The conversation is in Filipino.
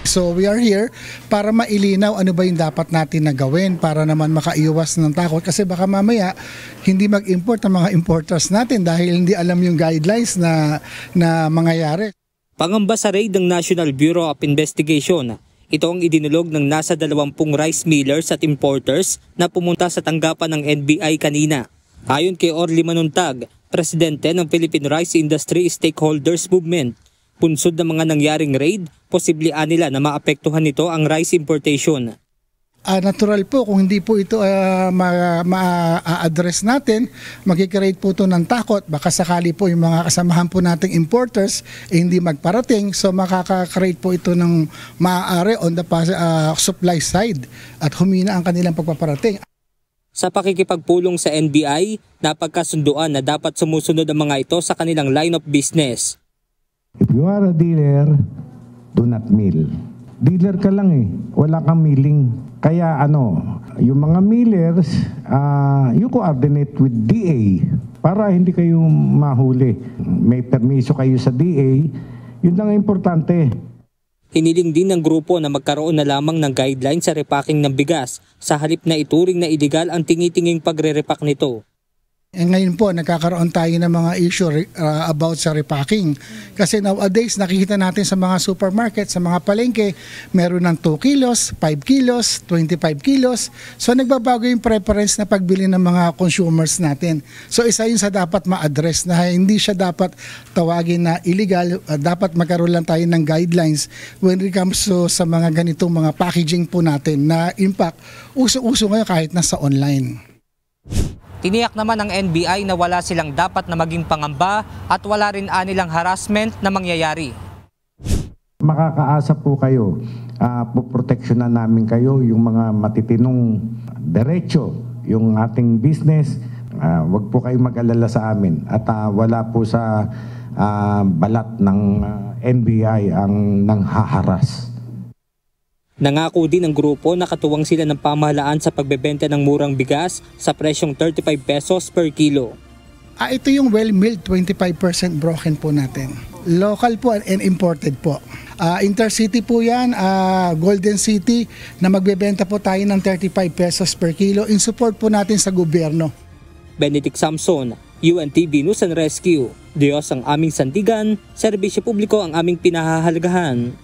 So we are here para mailinaw ano ba yung dapat natin na gawin para naman makaiwas ng takot kasi baka mamaya hindi mag-import ang mga importers natin dahil hindi alam yung guidelines na mangyayari. Pangamba sa raid ng National Bureau of Investigation, ito ang idinulog ng nasa 20 rice millers at importers na pumunta sa tanggapan ng NBI kanina. Ayon kay Orly Manuntag, presidente ng Philippine Rice Industry Stakeholders Movement, punsod ng mga nangyaring raid, posible nila na maapektuhan nito ang rice importation. Natural po kung hindi po ito ma-address natin, magkikreate po ito ng takot. Baka sakali po yung mga kasamahan po nating importers hindi magparating. So makaka-create po ito ng maaari on the supply side at humina ang kanilang pagpaparating. Sa pakikipagpulong sa NBI, napagkasunduan na dapat sumusunod ang mga ito sa kanilang line of business. If you are a dealer, do not mill. Dealer ka lang wala kang milling. Kaya yung mga millers, you coordinate with DA para hindi kayo mahuli. May permiso kayo sa DA, yun lang importante. Hiniling din ng grupo na magkaroon na lamang ng guidelines sa repacking ng bigas sa halip na ituring na iligal ang tingi-tinging pagre-repack nito. Ngayon po, nagkakaroon tayo ng mga issue about sa repacking. Kasi nowadays, nakikita natin sa mga supermarket, sa mga palengke, meron ng 2 kilos, 5 kilos, 25 kilos. So nagbabago yung preference na pagbili ng mga consumers natin. So isa yun sa dapat ma-address na hindi siya dapat tawagin na illegal. Dapat magkaroon lang tayo ng guidelines when it comes to sa mga ganitong mga packaging po natin na impact uso-uso ngayon kahit nasa online. Tiniyak naman ng NBI na wala silang dapat na maging pangamba at wala rin anilang harassment na mangyayari. Makakaasa po kayo, poproteksyonan namin kayo, yung mga matitinong derecho, yung ating business, wag po kayong mag-alala sa amin at wala po sa balat ng NBI ang nanghaharas. Nangako din ng grupo na katuwang sila ng pamahalaan sa pagbebenta ng murang bigas sa presyong 35 pesos per kilo. Ito yung well-milled 25% broken po natin. Local po and imported po. Intercity po yan, Golden City na magbebenta po tayo ng 35 pesos per kilo in support po natin sa gobyerno. Benedict Samson, UNTV News and Rescue. Diyos ang aming sandigan, serbisyo publiko ang aming pinahahalagahan.